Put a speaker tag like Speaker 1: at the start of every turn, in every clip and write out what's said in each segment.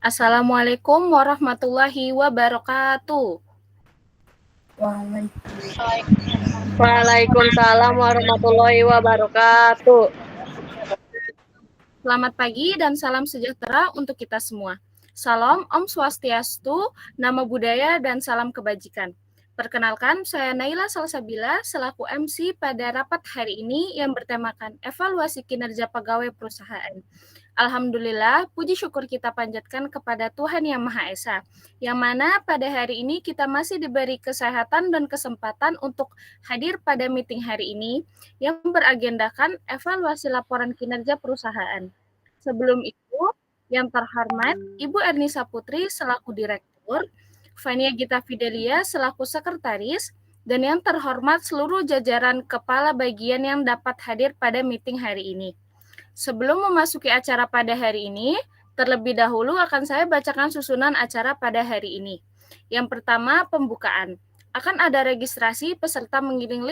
Speaker 1: Assalamualaikum warahmatullahi wabarakatuh.
Speaker 2: Waalaikumsalam warahmatullahi wabarakatuh.
Speaker 1: Selamat pagi dan salam sejahtera untuk kita semua. Salam Om Swastiastu, Namo Buddhaya, dan salam kebajikan. Perkenalkan, saya Naila Salsabila selaku MC pada rapat hari ini yang bertemakan evaluasi kinerja pegawai perusahaan. Alhamdulillah, puji syukur kita panjatkan kepada Tuhan Yang Maha Esa, yang mana pada hari ini kita masih diberi kesehatan dan kesempatan untuk hadir pada meeting hari ini yang beragendakan evaluasi laporan kinerja perusahaan. Sebelum itu, yang terhormat Ibu Ernisa Putri selaku Direktur, Fania Gita Fidelia selaku Sekretaris, dan yang terhormat seluruh jajaran kepala bagian yang dapat hadir pada meeting hari ini. Sebelum memasuki acara pada hari ini, terlebih dahulu akan saya bacakan susunan acara pada hari ini. Yang pertama, pembukaan. Akan ada registrasi peserta mengirim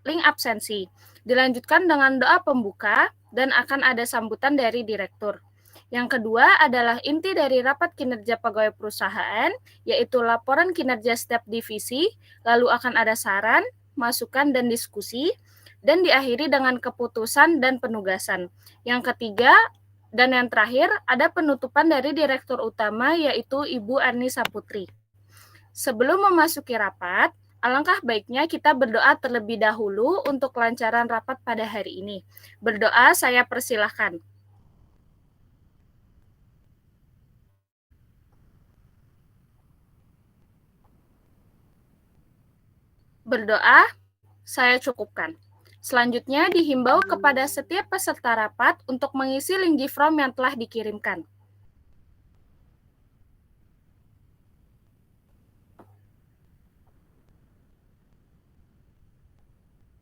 Speaker 1: link absensi. Dilanjutkan dengan doa pembuka dan akan ada sambutan dari direktur. Yang kedua adalah inti dari rapat kinerja pegawai perusahaan, yaitu laporan kinerja setiap divisi, lalu akan ada saran, masukan, dan diskusi, dan diakhiri dengan keputusan dan penugasan. Yang ketiga dan yang terakhir ada penutupan dari Direktur Utama yaitu Ibu Ernisa Putri. Sebelum memasuki rapat, alangkah baiknya kita berdoa terlebih dahulu untuk kelancaran rapat pada hari ini. Berdoa saya persilahkan. Berdoa saya cukupkan. Selanjutnya dihimbau kepada setiap peserta rapat untuk mengisi link Gform yang telah dikirimkan.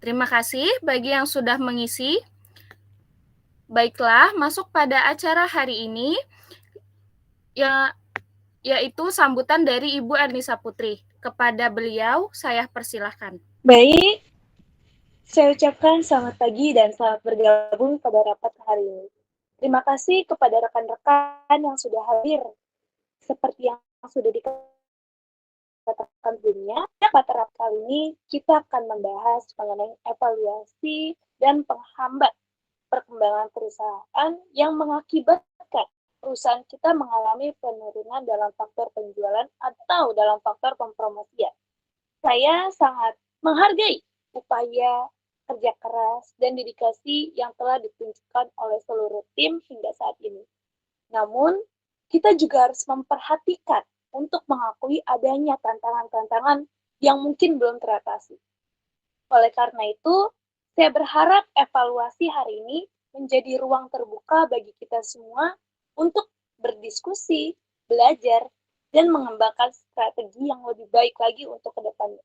Speaker 1: Terima kasih bagi yang sudah mengisi. Baiklah, masuk pada acara hari ini, yaitu sambutan dari Ibu Ernisa Putri. Kepada beliau, saya persilahkan.
Speaker 3: Baik, saya ucapkan selamat pagi dan selamat bergabung pada rapat hari ini. Terima kasih kepada rekan-rekan yang sudah hadir. Seperti yang sudah dikatakan sebelumnya, pada rapat kali ini kita akan membahas mengenai evaluasi dan penghambat perkembangan perusahaan yang mengakibatkan perusahaan kita mengalami penurunan dalam faktor penjualan atau dalam faktor pempromosian. Saya sangat menghargai upaya kerja keras dan dedikasi yang telah ditunjukkan oleh seluruh tim hingga saat ini. Namun, kita juga harus memperhatikan untuk mengakui adanya tantangan-tantangan yang mungkin belum teratasi. Oleh karena itu, saya berharap evaluasi hari ini menjadi ruang terbuka bagi kita semua untuk berdiskusi, belajar, dan mengembangkan strategi yang lebih baik lagi untuk ke depannya.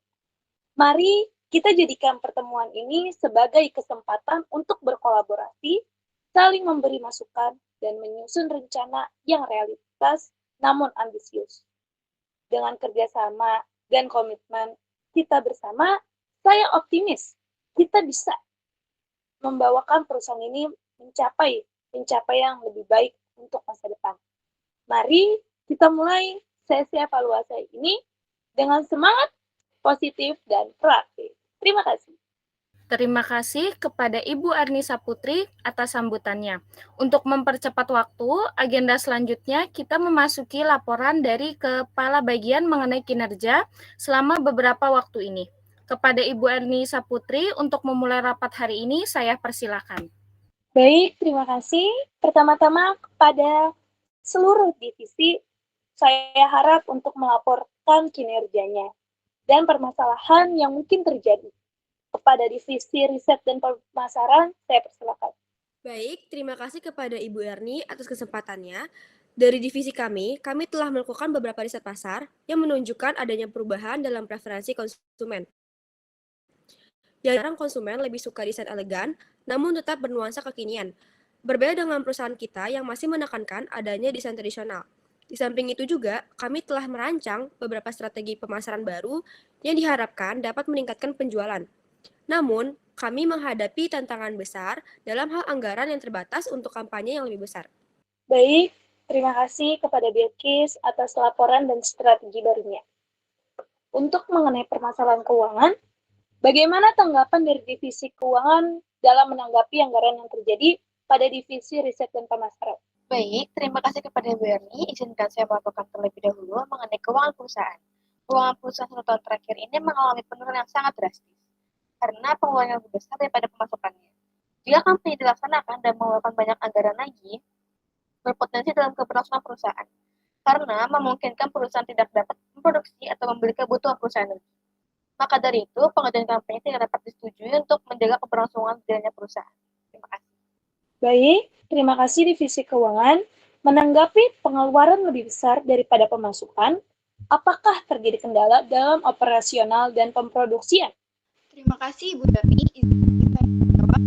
Speaker 3: Mari kita jadikan pertemuan ini sebagai kesempatan untuk berkolaborasi, saling memberi masukan, dan menyusun rencana yang realistis namun ambisius. Dengan kerjasama dan komitmen kita bersama, saya optimis kita bisa membawakan perusahaan ini mencapai pencapaian yang lebih baik untuk masa depan. Mari kita mulai sesi evaluasi ini dengan semangat positif dan proaktif. Terima kasih.
Speaker 1: Terima kasih kepada Ibu Ernisa Putri atas sambutannya. Untuk mempercepat waktu, agenda selanjutnya kita memasuki laporan dari Kepala Bagian mengenai kinerja selama beberapa waktu ini. Kepada Ibu Ernisa Putri untuk memulai rapat hari ini, saya persilakan.
Speaker 3: Baik, terima kasih. Pertama-tama kepada seluruh divisi, saya harap untuk melaporkan kinerjanya dan permasalahan yang mungkin terjadi. Kepada divisi riset dan pemasaran, saya persilakan.
Speaker 4: Baik, terima kasih kepada Ibu Erni atas kesempatannya. Dari divisi kami telah melakukan beberapa riset pasar yang menunjukkan adanya perubahan dalam preferensi konsumen. Yang sekarang konsumen lebih suka desain elegan, namun tetap bernuansa kekinian. Berbeda dengan perusahaan kita yang masih menekankan adanya desain tradisional. Di samping itu juga, kami telah merancang beberapa strategi pemasaran baru yang diharapkan dapat meningkatkan penjualan. Namun, kami menghadapi tantangan besar dalam hal anggaran yang terbatas untuk kampanye yang lebih besar.
Speaker 3: Baik, Terima kasih kepada Bilkis atas laporan dan strategi barunya. Untuk mengenai permasalahan keuangan, bagaimana tanggapan dari Divisi Keuangan dalam menanggapi anggaran yang terjadi pada Divisi Riset dan Pemasaran?
Speaker 5: Baik, terima kasih kepada Bu Erni. Izinkan saya melaporkan terlebih dahulu mengenai keuangan perusahaan. Keuangan perusahaan 1 tahun terakhir ini mengalami penurunan yang sangat drastis karena pengeluaran yang lebih besar daripada pemasukannya. Jika kampanye dilaksanakan dan mengeluarkan banyak anggaran lagi, berpotensi dalam keberlangsungan perusahaan karena memungkinkan perusahaan tidak dapat memproduksi atau membeli kebutuhan perusahaan lagi. Maka dari itu, pengadaan kampanye tidak dapat disetujui untuk menjaga keberlangsungan jalannya perusahaan. Terima kasih.
Speaker 3: Baik, terima kasih Divisi Keuangan. Menanggapi pengeluaran lebih besar daripada pemasukan, apakah terjadi kendala dalam operasional dan pemproduksian?
Speaker 6: Terima kasih Ibu Dani. Izin saya menjawab.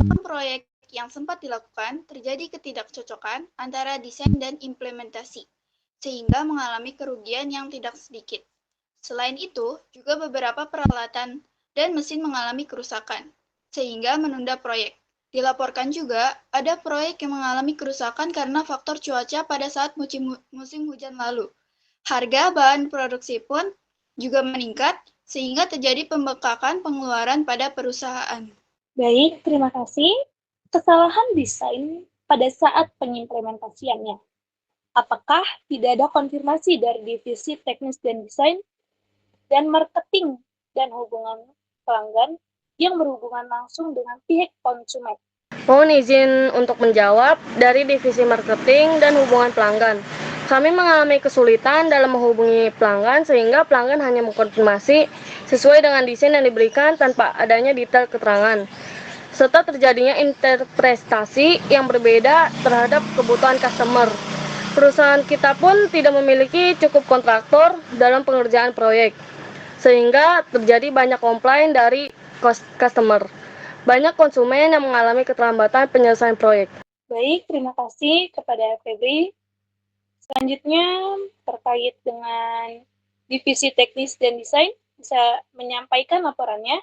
Speaker 6: Dalam proyek yang sempat dilakukan, terjadi ketidakcocokan antara desain dan implementasi, sehingga mengalami kerugian yang tidak sedikit. Selain itu, juga beberapa peralatan dan mesin mengalami kerusakan, sehingga menunda proyek. Dilaporkan juga ada proyek yang mengalami kerusakan karena faktor cuaca pada saat musim hujan lalu. Harga bahan produksi pun juga meningkat, sehingga terjadi pembengkakan pengeluaran pada perusahaan.
Speaker 3: Baik, terima kasih. Kesalahan desain pada saat pengimplementasiannya. Apakah tidak ada konfirmasi dari Divisi Teknis dan Desain dan Marketing dan Hubungan Pelanggan yang berhubungan langsung dengan pihak konsumen?
Speaker 2: Mohon izin untuk menjawab dari Divisi Marketing dan Hubungan Pelanggan. Kami mengalami kesulitan dalam menghubungi pelanggan sehingga pelanggan hanya mengkonfirmasi sesuai dengan desain yang diberikan tanpa adanya detail keterangan, serta terjadinya interpretasi yang berbeda terhadap kebutuhan customer. Perusahaan kita pun tidak memiliki cukup kontraktor dalam pengerjaan proyek, sehingga terjadi banyak komplain dari customer. Banyak konsumen yang mengalami keterlambatan penyelesaian proyek.
Speaker 3: Baik, terima kasih kepada Febri. Selanjutnya, terkait dengan Divisi Teknis dan Desain, bisa menyampaikan laporannya.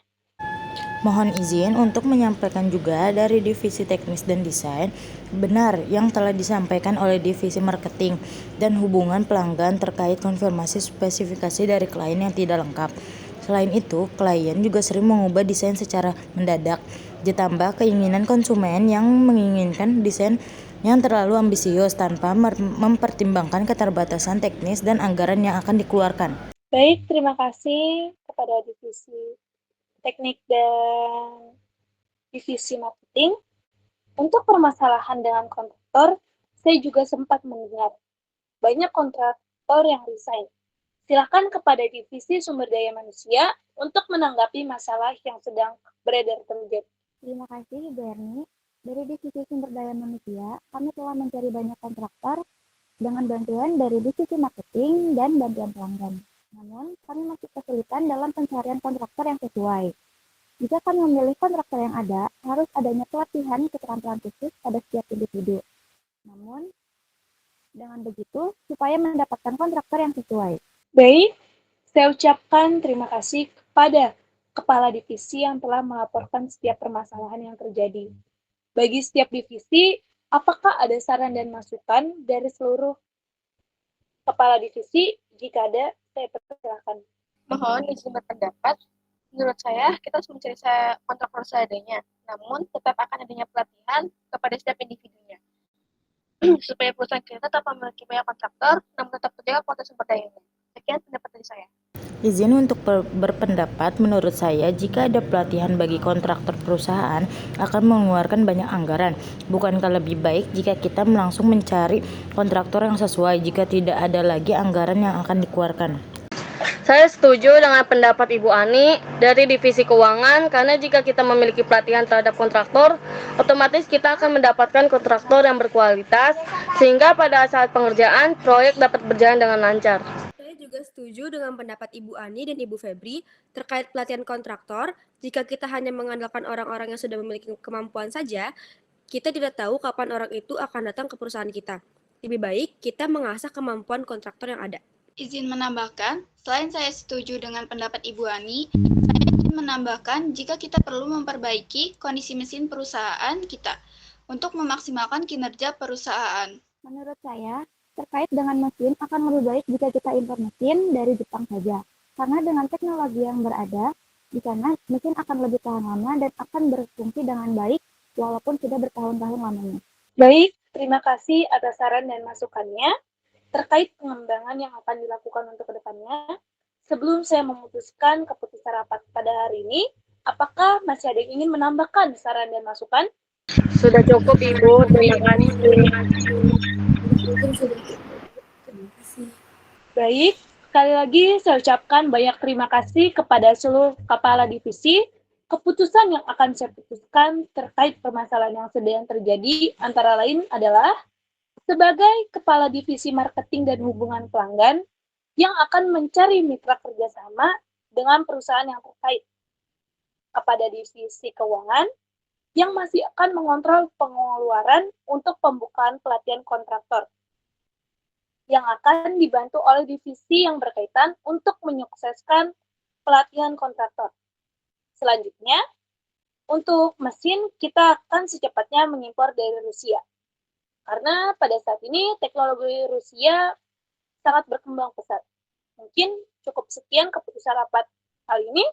Speaker 7: Mohon izin untuk menyampaikan juga dari Divisi Teknis dan Desain, benar yang telah disampaikan oleh Divisi Marketing dan Hubungan Pelanggan terkait konfirmasi spesifikasi dari klien yang tidak lengkap. Selain itu, klien juga sering mengubah desain secara mendadak, ditambah keinginan konsumen yang menginginkan desain yang terlalu ambisius tanpa mempertimbangkan keterbatasan teknis dan anggaran yang akan dikeluarkan.
Speaker 3: Baik, terima kasih kepada Divisi Teknik dan Divisi Marketing. Untuk permasalahan dengan kontraktor, saya juga sempat mendengar banyak kontraktor yang resign. Silakan kepada Divisi Sumber Daya Manusia untuk menanggapi masalah yang sedang beredar terjadi.
Speaker 8: Terima kasih, Ibu Erni. Dari Divisi Sumber Daya Manusia, kami telah mencari banyak kontraktor dengan bantuan dari Divisi Marketing dan bantuan pelanggan. Namun, kami masih kesulitan dalam pencarian kontraktor yang sesuai. Jika kami memilih kontraktor yang ada, harus adanya pelatihan keterampilan khusus pada setiap individu. Namun, dengan begitu, supaya mendapatkan kontraktor yang sesuai.
Speaker 3: Baik, saya ucapkan terima kasih kepada Kepala Divisi yang telah melaporkan setiap permasalahan yang terjadi. Bagi setiap divisi, apakah ada saran dan masukan dari seluruh Kepala Divisi? Jika ada, saya persilakan.
Speaker 5: Mohon izin berpendapat. Menurut saya, kita harus mencari kontraktor seadanya, namun tetap akan adanya pelatihan kepada setiap individunya. Supaya perusahaan kita tetap memiliki banyak kontraktor, namun tetap terjaga kualitas sumber dayanya. Sekian pendapat dari saya.
Speaker 7: Izin untuk berpendapat, menurut saya jika ada pelatihan bagi kontraktor perusahaan akan mengeluarkan banyak anggaran. Bukankah lebih baik jika kita langsung mencari kontraktor yang sesuai jika tidak ada lagi anggaran yang akan dikeluarkan?
Speaker 2: Saya setuju dengan pendapat Ibu Ani dari Divisi Keuangan karena jika kita memiliki pelatihan terhadap kontraktor, otomatis kita akan mendapatkan kontraktor yang berkualitas sehingga pada saat pengerjaan proyek dapat berjalan dengan lancar.
Speaker 4: Saya juga setuju dengan pendapat Ibu Ani dan Ibu Febri terkait pelatihan kontraktor. Jika kita hanya mengandalkan orang-orang yang sudah memiliki kemampuan saja, kita tidak tahu kapan orang itu akan datang ke perusahaan kita. Lebih baik kita mengasah kemampuan kontraktor yang ada.
Speaker 6: Izin menambahkan, selain saya setuju dengan pendapat Ibu Ani, saya ingin menambahkan jika kita perlu memperbaiki kondisi mesin perusahaan kita untuk memaksimalkan kinerja perusahaan.
Speaker 8: Menurut saya, terkait dengan mesin akan lebih baik jika kita impor mesin dari Jepang saja. Karena dengan teknologi yang berada, di sana mesin akan lebih tahan lama dan akan berfungsi dengan baik walaupun sudah bertahun-tahun lamanya.
Speaker 3: Baik, terima kasih atas saran dan masukannya terkait pengembangan yang akan dilakukan untuk kedepannya. Sebelum saya memutuskan keputusan rapat pada hari ini, apakah masih ada yang ingin menambahkan saran dan masukan?
Speaker 2: Sudah cukup, Ibu. Terima kasih.
Speaker 4: Mungkin sudah cukup. Terima kasih.
Speaker 3: Baik, sekali lagi saya ucapkan banyak terima kasih kepada seluruh kepala divisi. Keputusan yang akan saya putuskan terkait permasalahan yang sedang terjadi antara lain adalah sebagai kepala divisi marketing dan hubungan pelanggan yang akan mencari mitra kerjasama dengan perusahaan yang terkait, kepada divisi keuangan yang masih akan mengontrol pengeluaran untuk pembukaan pelatihan kontraktor yang akan dibantu oleh divisi yang berkaitan untuk menyukseskan pelatihan kontraktor. Selanjutnya, untuk mesin kita akan secepatnya mengimpor dari Rusia. Karena pada saat ini teknologi Rusia sangat berkembang pesat. Mungkin cukup sekian keputusan rapat kali ini.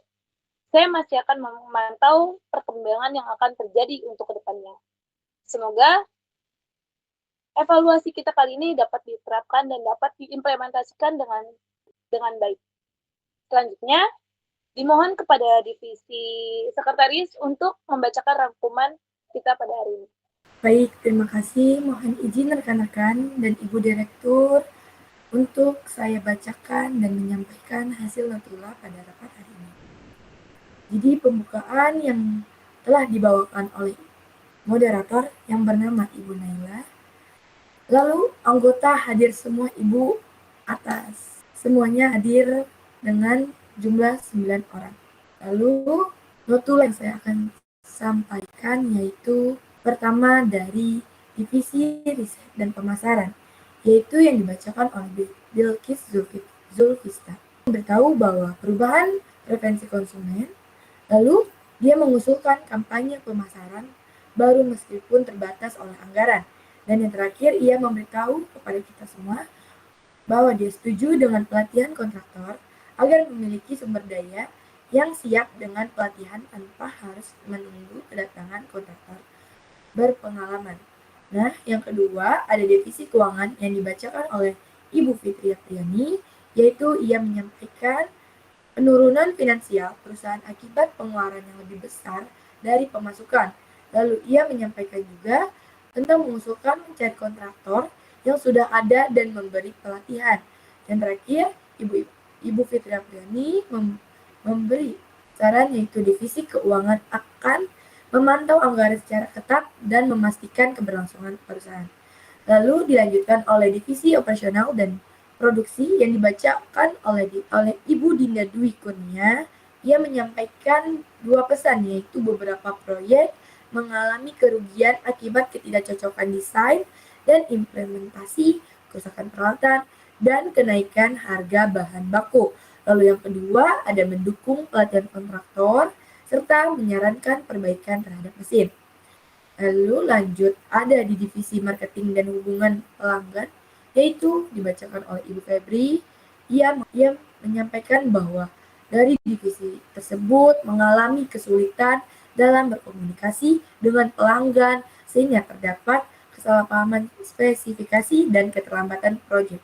Speaker 3: Saya masih akan memantau perkembangan yang akan terjadi untuk kedepannya. Semoga evaluasi kita kali ini dapat diterapkan dan dapat diimplementasikan dengan baik. Selanjutnya, dimohon kepada divisi sekretaris untuk membacakan rangkuman kita pada hari ini.
Speaker 4: Baik, terima kasih. Mohon izin rekan-rekan dan Ibu Direktur untuk saya bacakan dan menyampaikan hasil notula pada rapat hari ini. Jadi pembukaan yang telah dibawakan oleh moderator yang bernama Ibu Naila. Lalu anggota hadir semua Ibu atas. Semuanya hadir dengan jumlah 9 orang. Lalu notula yang saya akan sampaikan yaitu pertama dari divisi riset dan pemasaran, yaitu yang dibacakan oleh Bilkis Zulfista. Memberitahu bahwa perubahan preferensi konsumen, lalu dia mengusulkan kampanye pemasaran baru meskipun terbatas oleh anggaran. Dan yang terakhir, ia memberitahu kepada kita semua bahwa dia setuju dengan pelatihan kontraktor agar memiliki sumber daya yang siap dengan pelatihan tanpa harus menunggu kedatangan kontraktor berpengalaman. Nah, yang kedua ada divisi keuangan yang dibacakan oleh Ibu Fitri Apriani, yaitu ia menyampaikan penurunan finansial perusahaan akibat pengeluaran yang lebih besar dari pemasukan. Lalu ia menyampaikan juga tentang mengusulkan mencari kontraktor yang sudah ada dan memberi pelatihan. Dan terakhir, Ibu Fitri Apriani memberi saran yaitu divisi keuangan akan memantau anggaran secara ketat dan memastikan keberlangsungan perusahaan. Lalu dilanjutkan oleh divisi operasional dan produksi yang dibacakan oleh Ibu Dinda Dwi Kurnia. Ia menyampaikan dua pesan, yaitu beberapa proyek mengalami kerugian akibat ketidakcocokan desain dan implementasi, kerusakan peralatan, dan kenaikan harga bahan baku. Lalu yang kedua ada mendukung pelatihan kontraktor serta menyarankan perbaikan terhadap mesin. Lalu lanjut ada di divisi marketing dan hubungan pelanggan, yaitu dibacakan oleh Ibu Febri. Ia menyampaikan bahwa dari divisi tersebut mengalami kesulitan dalam berkomunikasi dengan pelanggan sehingga terdapat kesalahpahaman spesifikasi dan keterlambatan proyek.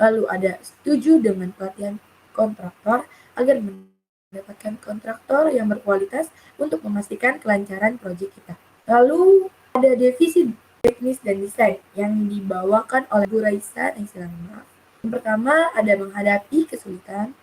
Speaker 4: Lalu ada setuju dengan pelatihan kontraktor agar mendapatkan kontraktor yang berkualitas untuk memastikan kelancaran proyek kita. Lalu ada divisi teknis dan desain yang dibawakan oleh Bu Raisa dan Silama. Yang pertama ada menghadapi kesulitan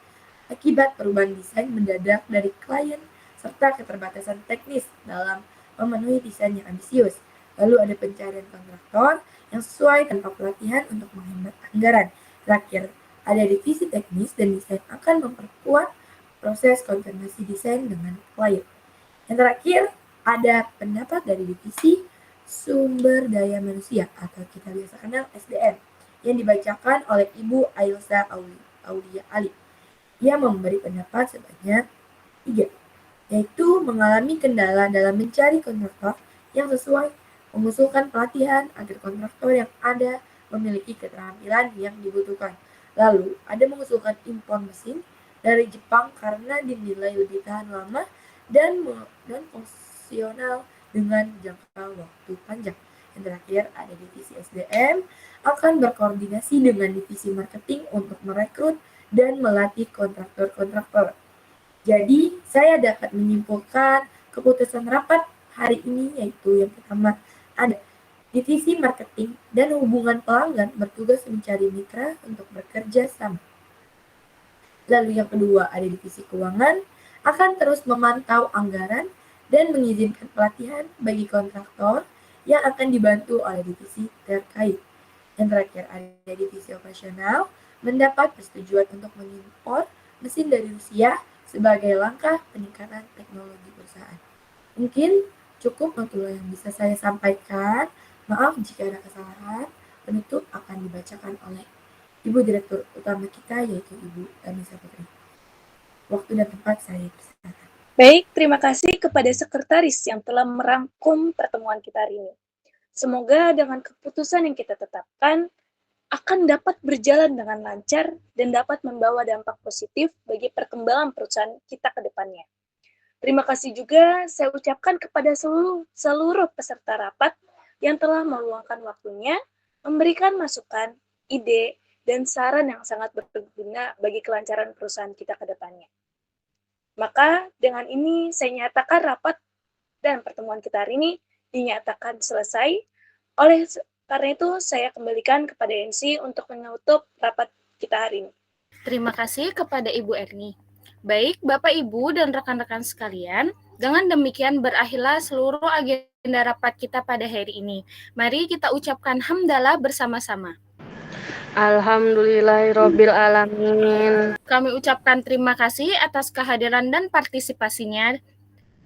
Speaker 4: akibat perubahan desain mendadak dari klien serta keterbatasan teknis dalam memenuhi desain yang ambisius. Lalu ada pencarian kontraktor yang sesuai tanpa pelatihan untuk menghemat anggaran. Terakhir, ada divisi teknis dan desain akan memperkuat proses konfirmasi desain dengan klien. Yang terakhir, ada pendapat dari divisi sumber daya manusia atau kita biasa kenal SDM yang dibacakan oleh Ibu Ailsa Aulia Ali. Ia memberi pendapat sebanyak 3, yaitu mengalami kendala dalam mencari kontraktor yang sesuai
Speaker 9: mengusulkan pelatihan agar kontraktor yang ada memiliki keterampilan yang dibutuhkan. Lalu, ada mengusulkan impor mesin dari Jepang karena dinilai lebih tahan lama dan fungsional dengan jangka waktu panjang. Yang terakhir, ada divisi SDM akan berkoordinasi dengan divisi marketing untuk merekrut dan melatih kontraktor-kontraktor. Jadi, saya dapat menyimpulkan keputusan rapat hari ini yaitu yang pertama, ada divisi marketing dan hubungan pelanggan bertugas mencari mitra untuk bekerja sama. Lalu yang kedua, ada divisi keuangan akan terus memantau anggaran dan mengizinkan pelatihan bagi kontraktor yang akan dibantu oleh divisi terkait. Yang terakhir, ada divisi operasional mendapat persetujuan untuk mengimpor mesin dari Rusia sebagai langkah peningkatan teknologi perusahaan. Mungkin cukup untuk yang bisa saya sampaikan. Maaf jika ada kesalahan. Penutup akan dibacakan oleh Ibu Direktur Utama kita, yaitu Ibu Anissa Putri. Waktu dan tempat saya persilakan.
Speaker 3: Baik, terima kasih kepada sekretaris yang telah merangkum pertemuan kita hari ini. Semoga dengan keputusan yang kita tetapkan akan dapat berjalan dengan lancar dan dapat membawa dampak positif bagi perkembangan perusahaan kita ke depannya. Terima kasih juga saya ucapkan kepada seluruh peserta rapat yang telah meluangkan waktunya, memberikan masukan, ide, dan saran yang sangat berguna bagi kelancaran perusahaan kita ke depannya. Maka dengan ini saya nyatakan rapat dan pertemuan kita hari ini dinyatakan selesai. Karena itu saya kembalikan kepada MC untuk menutup rapat kita hari ini.
Speaker 1: Terima kasih kepada Ibu Erni. Baik, Bapak, Ibu, dan rekan-rekan sekalian, dengan demikian berakhirlah seluruh agenda rapat kita pada hari ini. Mari kita ucapkan hamdalah bersama-sama.
Speaker 2: Alhamdulillahirabbil alamin.
Speaker 1: Kami ucapkan terima kasih atas kehadiran dan partisipasinya.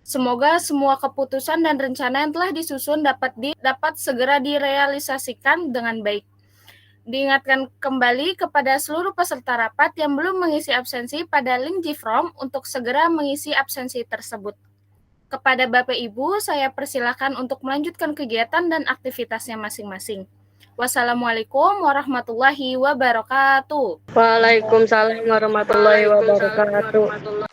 Speaker 1: Semoga semua keputusan dan rencana yang telah disusun dapat segera direalisasikan dengan baik. Diingatkan kembali kepada seluruh peserta rapat yang belum mengisi absensi pada link Gform untuk segera mengisi absensi tersebut. Kepada Bapak Ibu, saya persilakan untuk melanjutkan kegiatan dan aktivitasnya masing-masing. Wassalamualaikum warahmatullahi wabarakatuh.
Speaker 2: Waalaikumsalam warahmatullahi wabarakatuh.